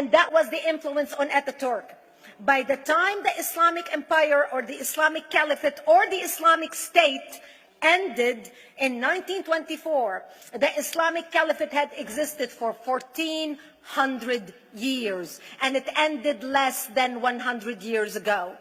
And that was the influence on Ataturk. By the time the Islamic Empire or the Islamic Caliphate or the Islamic State ended in 1924, the Islamic Caliphate had existed for 1400 years, and it ended less than 100 years ago.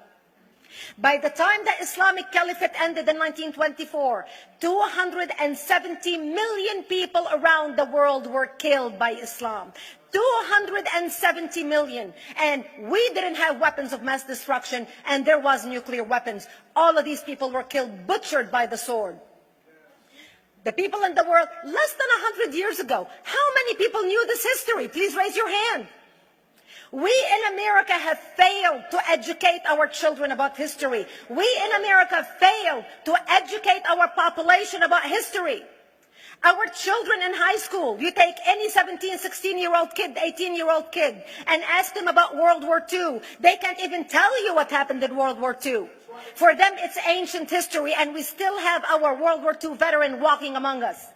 By the time the Islamic Caliphate ended in 1924, 270 million people around the world were killed by Islam. 270 million. And we didn't have weapons of mass destruction, and there was nuclear weapons. All of these people were killed, butchered by the sword. The people in the world, less than 100 years ago, how many people knew this history? Please raise your hand. We in America have failed to educate our children about history. We in America failed to educate our population about history. Our children in high school, you take any 17, 16-year-old kid, 18-year-old kid, and ask them about World War II. They can't even tell you what happened in World War II. For them, it's ancient history, and we still have our World War II veteran walking among us.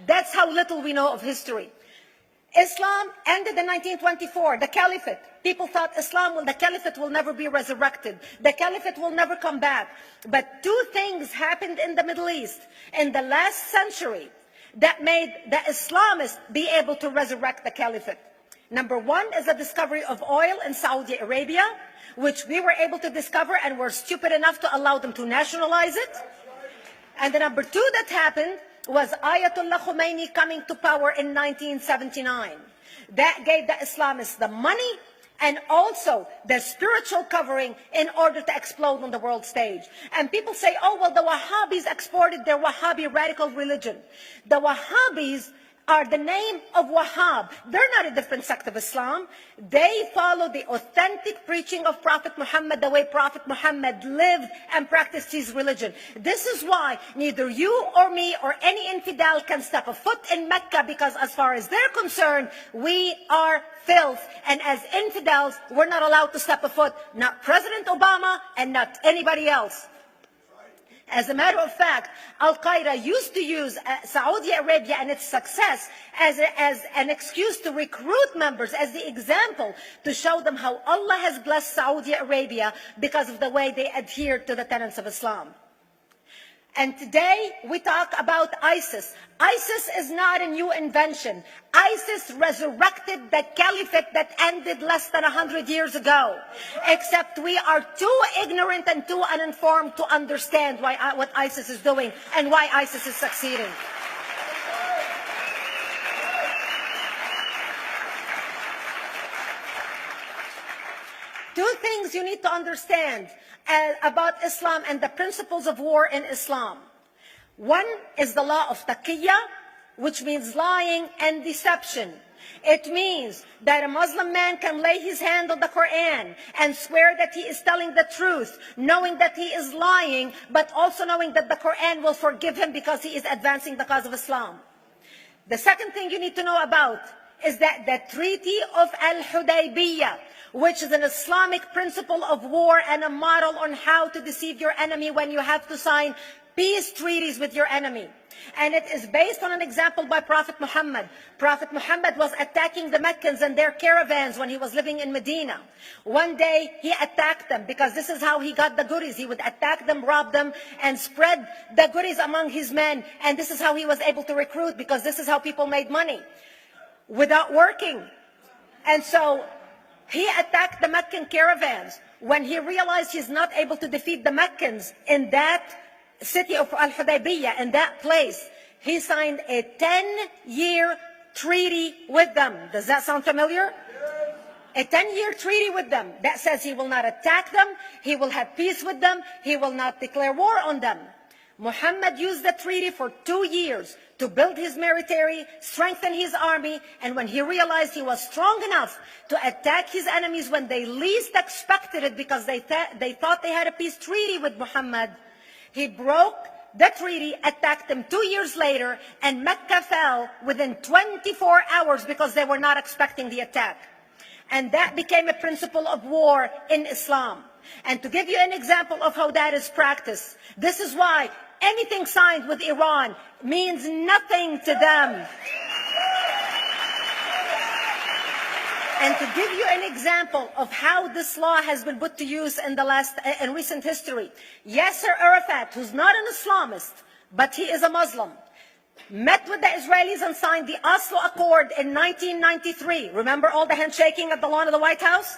That's how little we know of history. Islam ended in 1924, the Caliphate. People thought the Caliphate will never be resurrected. The Caliphate will never come back. But two things happened in the Middle East in the last century that made the Islamists be able to resurrect the Caliphate. Number one is the discovery of oil in Saudi Arabia, which we were able to discover and were stupid enough to allow them to nationalize it. And the number two that happened was Ayatollah Khomeini coming to power in 1979. That gave the Islamists the money and also the spiritual covering in order to explode on the world stage. And people say, oh, well, the Wahhabis exported their Wahhabi radical religion. The Wahhabis are the name of Wahhab. They're not a different sect of Islam. They follow the authentic preaching of Prophet Muhammad, the way Prophet Muhammad lived and practiced his religion. This is why neither you or me or any infidel can step a foot in Mecca, because as far as they're concerned, we are filth. And as infidels, we're not allowed to step a foot, not President Obama and not anybody else. As a matter of fact, Al-Qaeda used to use Saudi Arabia and its success as an excuse to recruit members, as the example to show them how Allah has blessed Saudi Arabia because of the way they adhere to the tenets of Islam. And today we talk about ISIS. ISIS is not a new invention. ISIS resurrected the caliphate that ended less than 100 years ago. Except we are too ignorant and too uninformed to understand what ISIS is doing and why ISIS is succeeding. Two things you need to understand about Islam and the principles of war in Islam. One is the law of taqiyya, which means lying and deception. It means that a Muslim man can lay his hand on the Quran and swear that he is telling the truth, knowing that he is lying, but also knowing that the Quran will forgive him because he is advancing the cause of Islam. The second thing you need to know about is that the Treaty of Al-Hudaybiyah, which is an Islamic principle of war and a model on how to deceive your enemy when you have to sign peace treaties with your enemy. And it is based on an example by Prophet Muhammad. Prophet Muhammad was attacking the Meccans and their caravans when he was living in Medina. One day he attacked them because this is how he got the goodies. He would attack them, rob them, and spread the goodies among his men. And this is how he was able to recruit, because this is how people made money without working. And so he attacked the Meccan caravans. When he realized he's not able to defeat the Meccans in that city of Al-Hudaybiyah, in that place, he signed a 10-year treaty with them. Does that sound familiar? A 10-year treaty with them that says he will not attack them, he will have peace with them, he will not declare war on them. Muhammad used the treaty for 2 years to build his military, strengthen his army, and when he realized he was strong enough to attack his enemies when they least expected it, because they thought they had a peace treaty with Muhammad, he broke the treaty, attacked them 2 years later, and Mecca fell within 24 hours because they were not expecting the attack. And that became a principle of war in Islam. And to give you an example of how that is practiced, this is why anything signed with Iran means nothing to them. And to give you an example of how this law has been put to use in recent history, Yasser Arafat, who's not an Islamist, but he is a Muslim, met with the Israelis and signed the Oslo Accord in 1993. Remember all the handshaking at the lawn of the White House?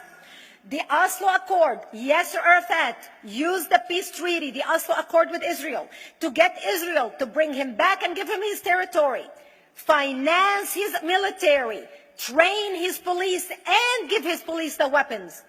The Oslo Accord, Yasser Arafat used the peace treaty, the Oslo Accord with Israel, to get Israel to bring him back and give him his territory, finance his military, train his police, and give his police the weapons.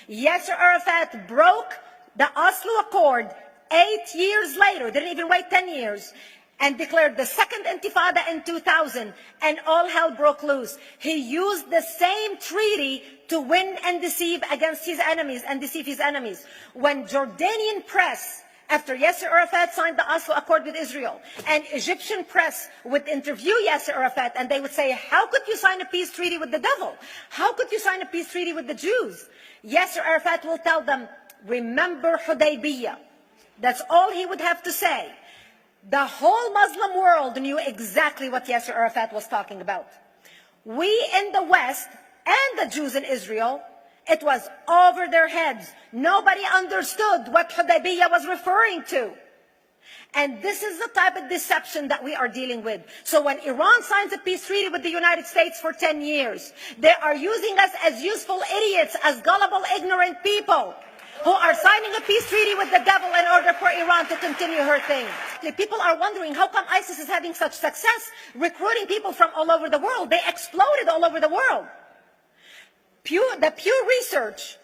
Yasser Arafat broke the Oslo Accord 8 years later, didn't even wait 10 years, and declared the second intifada in 2000, and all hell broke loose. He used the same treaty to win and deceive against his enemies and deceive his enemies. When Jordanian press, after Yasser Arafat signed the Oslo Accord with Israel, and Egyptian press would interview Yasser Arafat, and they would say, how could you sign a peace treaty with the devil? How could you sign a peace treaty with the Jews? Yasser Arafat will tell them, remember Hudaybiyah. That's all he would have to say. The whole Muslim world knew exactly what Yasser Arafat was talking about. We in the West and the Jews in Israel, it was over their heads. Nobody understood what Hudaybiyah was referring to. And this is the type of deception that we are dealing with. So when Iran signs a peace treaty with the United States for 10 years, they are using us as useful idiots, as gullible, ignorant people who are signing a peace treaty with the devil in order for Iran to continue her thing. People are wondering, how come ISIS is having such success recruiting people from all over the world? They exploded all over the world. The Pew Research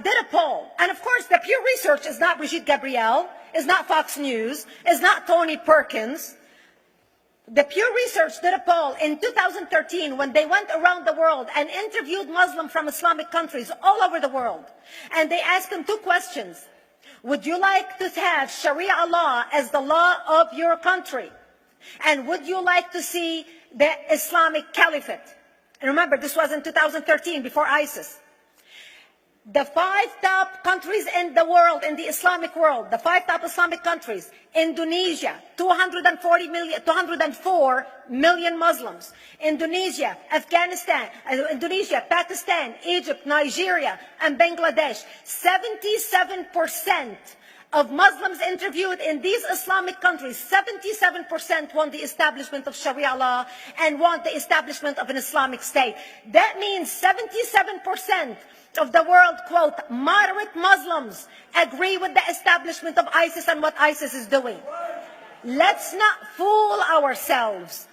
did a poll. And of course, the Pew Research is not Brigitte Gabriel, is not Fox News, is not Tony Perkins. The Pew Research did a poll in 2013 when they went around the world and interviewed Muslims from Islamic countries all over the world. And they asked them 2 questions. Would you like to have Sharia law as the law of your country? And would you like to see the Islamic Caliphate? And remember, this was in 2013, before ISIS. The 5 top countries in the world, in the Islamic world, the 5 top Islamic countries: Indonesia, 204 million Muslims. Indonesia, Afghanistan, Pakistan, Egypt, Nigeria, and Bangladesh. 77% of Muslims interviewed in these Islamic countries, 77% want the establishment of Sharia law and want the establishment of an Islamic state. That means 77% of the world, quote, moderate Muslims agree with the establishment of ISIS and what ISIS is doing. Let's not fool ourselves.